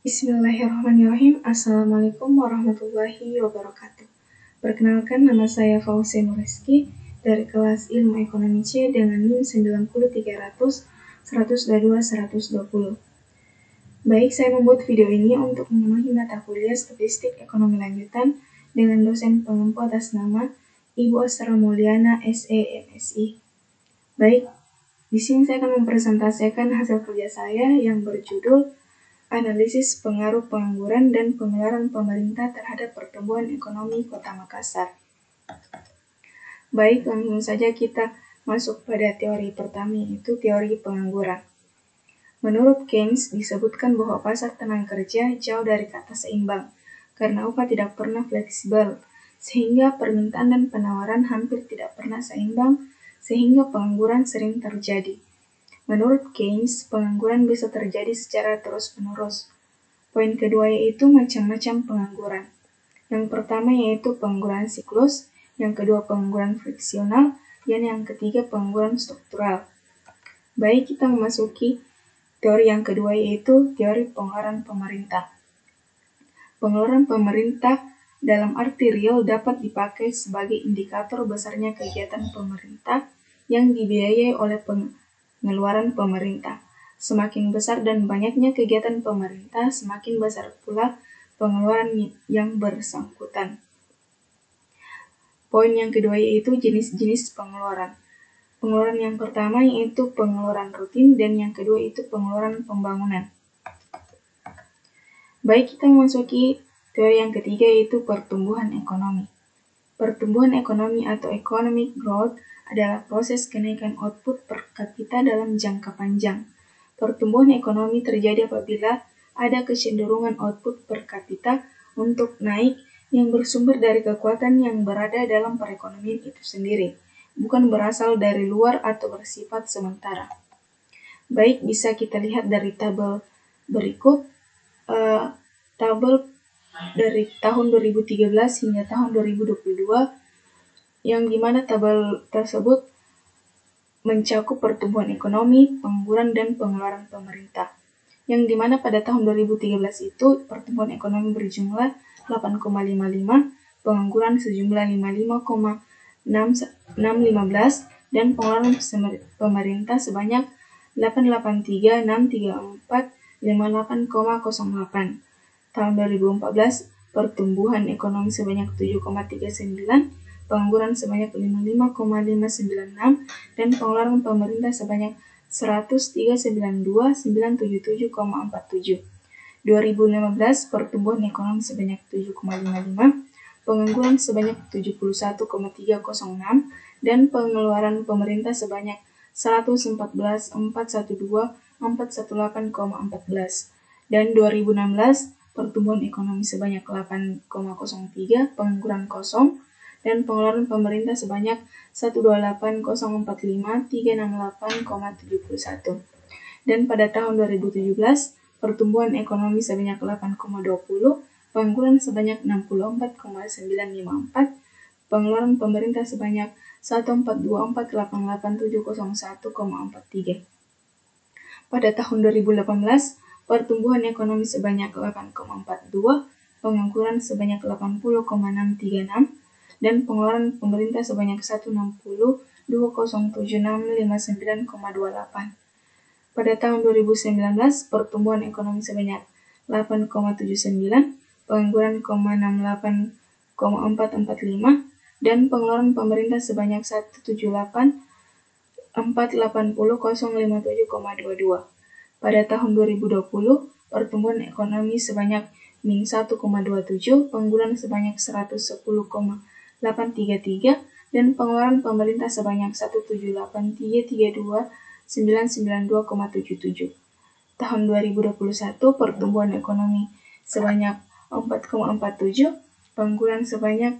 Bismillahirrahmanirrahim. Assalamualaikum warahmatullahi wabarakatuh. Perkenalkan, nama saya Fauzia Nureski dari kelas Ilmu Ekonomi C dengan NIM 90300-122-120. Baik, saya membuat video ini untuk memenuhi mata kuliah Statistik Ekonomi Lanjutan dengan dosen pengempu atas nama Ibu Asra Mulyana, SE, MSI. Baik, di sini saya akan mempresentasikan hasil kerja saya yang berjudul Analisis Pengaruh Pengangguran dan Pengeluaran Pemerintah Terhadap Pertumbuhan Ekonomi Kota Makassar. Baik, langsung saja kita masuk pada teori pertama, yaitu teori pengangguran. Menurut Keynes, disebutkan bahwa pasar tenaga kerja jauh dari kata seimbang, karena upah tidak pernah fleksibel, sehingga permintaan dan penawaran hampir tidak pernah seimbang, sehingga pengangguran sering terjadi. Menurut Keynes, pengangguran bisa terjadi secara terus-menerus. Poin kedua yaitu macam-macam pengangguran. Yang pertama yaitu pengangguran siklus, yang kedua pengangguran friksional, dan yang ketiga pengangguran struktural. Baik, kita memasuki teori yang kedua yaitu teori pengeluaran pemerintah. Pengeluaran pemerintah dalam arti real dapat dipakai sebagai indikator besarnya kegiatan pemerintah yang dibiayai oleh pengeluaran pemerintah. Semakin besar dan banyaknya kegiatan pemerintah, semakin besar pula pengeluaran yang bersangkutan. Poin yang kedua yaitu jenis-jenis pengeluaran. Pengeluaran yang pertama yaitu pengeluaran rutin dan yang kedua itu pengeluaran pembangunan. Baik, kita memasuki teori yang ketiga yaitu pertumbuhan ekonomi. Pertumbuhan ekonomi atau economic growth adalah proses kenaikan output per kapita dalam jangka panjang. Pertumbuhan ekonomi terjadi apabila ada kecenderungan output per kapita untuk naik yang bersumber dari kekuatan yang berada dalam perekonomian itu sendiri, bukan berasal dari luar atau bersifat sementara. Baik, bisa kita lihat dari tabel berikut, tabel dari tahun 2013 hingga tahun 2022, yang dimana tabel tersebut mencakup pertumbuhan ekonomi, pengangguran, dan pengeluaran pemerintah. Yang dimana pada tahun 2013 itu pertumbuhan ekonomi berjumlah 8,55, pengangguran sejumlah 55,615, dan pengeluaran pemerintah sebanyak 883,634,58,08. Tahun 2014 pertumbuhan ekonomi sebanyak 7,39, pengangguran sebanyak 55,596, dan pengeluaran pemerintah sebanyak 103,92,977,47. 2015 pertumbuhan ekonomi sebanyak 7,55, pengangguran sebanyak 71,306, dan pengeluaran pemerintah sebanyak 114,412,418,14. Dan 2016 pertumbuhan ekonomi sebanyak 8,03, pengangguran kosong, dan pengeluaran pemerintah sebanyak 128,045,368,71. Dan pada tahun 2017, pertumbuhan ekonomi sebanyak 8,20, pengangguran sebanyak 64,954, pengeluaran pemerintah sebanyak 142,488,701,43. Pada tahun 2018, pertumbuhan ekonomi sebanyak 8,42, pengangguran sebanyak 80,636, dan pengeluaran pemerintah sebanyak 160,207,659,28. Pada tahun 2019, pertumbuhan ekonomi sebanyak 8,79, pengangguran 0,68,445, dan pengeluaran pemerintah sebanyak 178,480,057,22. Pada tahun 2020, pertumbuhan ekonomi sebanyak -1,27, pengangguran sebanyak 110,833, dan pengeluaran pemerintah sebanyak 178,332,992,77. Tahun 2021, pertumbuhan ekonomi sebanyak 4,47, pengangguran sebanyak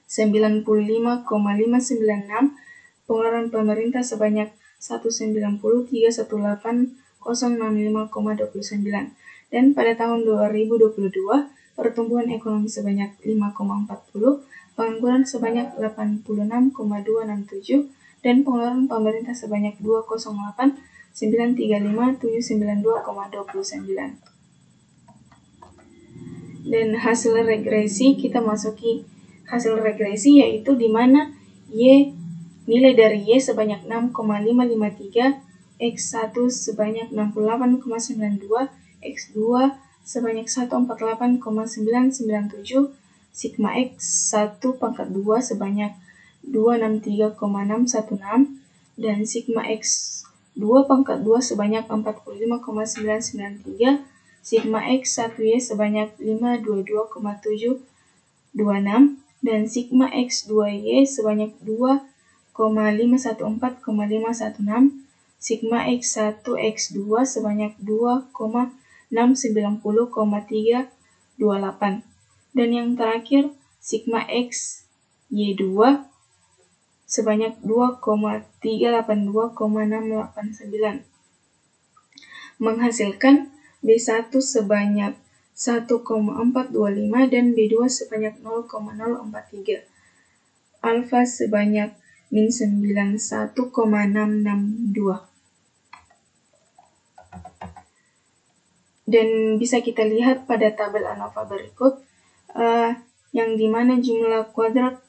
95,596, pengeluaran pemerintah sebanyak 190,318,065,29. Dan pada tahun 2022, pertumbuhan ekonomi sebanyak 5,40, pengangguran sebanyak 86,267, dan pengeluaran pemerintah sebanyak 208,935,792,29. Dan hasil regresi, kita masuki hasil regresi yaitu di mana Y, nilai dari Y sebanyak 6,553, X1 sebanyak 68,92, X2 sebanyak 148,997, sigma X1 pangkat 2 sebanyak 263,616, dan sigma X2 pangkat 2 sebanyak 45,993, sigma X1Y sebanyak 522,726, dan sigma X2Y sebanyak 2,514,516, sigma X1X2 sebanyak 2,690,328, dan yang terakhir sigma XY2 sebanyak 2,382,689, menghasilkan B1 sebanyak 1,425 dan B2 sebanyak 0,043, alfa sebanyak min 91,662. Dan bisa kita lihat pada tabel ANOVA berikut, yang dimana jumlah kuadrat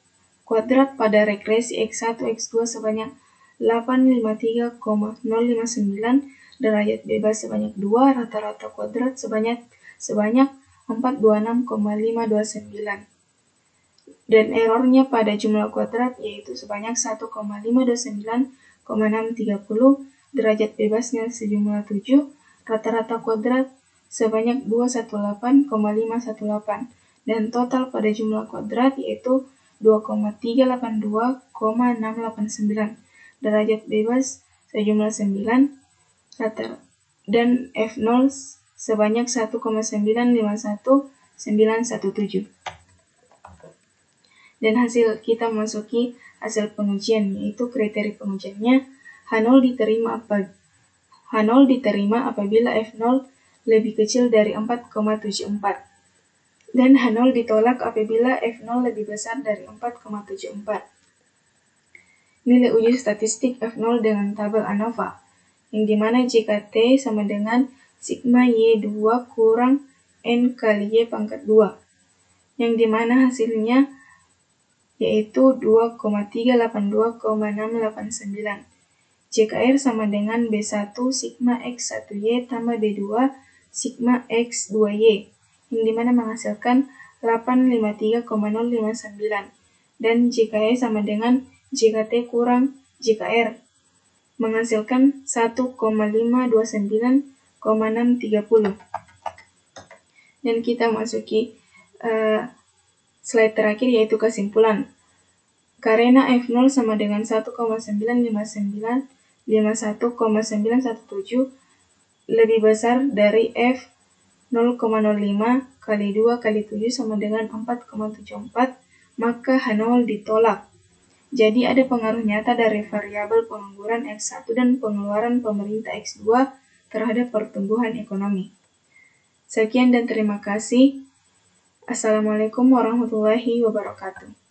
pada regresi X1, X2 sebanyak 853,059, derajat bebas sebanyak 2, rata-rata kuadrat sebanyak 426,529. Dan errornya pada jumlah kuadrat yaitu sebanyak 1,529,630, derajat bebasnya sejumlah 7, rata-rata kuadrat sebanyak 218,518, dan total pada jumlah kuadrat yaitu 2,382,689, derajat bebas sejumlah 9, dan F0 sebanyak 1,951917. Dan hasil kita masuki hasil pengujian, yaitu kriteria pengujiannya H0 diterima apabila F0 lebih kecil dari 4,74, dan H0 ditolak apabila F0 lebih besar dari 4,74. Nilai uji statistik F0 dengan tabel ANOVA, yang dimana jika T sama dengan sigma Y2 kurang N kali Y pangkat 2, yang dimana hasilnya yaitu 2,382,689. JKR sama dengan B1 sigma X1Y tambah B2 sigma X2Y, yang dimana menghasilkan 853,059, dan JKE sama dengan JKT kurang JKR, menghasilkan 1,529,630. Dan kita masuki slide terakhir yaitu kesimpulan. Karena F0 sama dengan 1,959,51,917 lebih besar dari F 0,05 kali 2 kali 7 sama dengan 4,74, maka H0 ditolak. Jadi ada pengaruh nyata dari variabel pengangguran X1 dan pengeluaran pemerintah X2 terhadap pertumbuhan ekonomi. Sekian dan terima kasih. Assalamualaikum warahmatullahi wabarakatuh.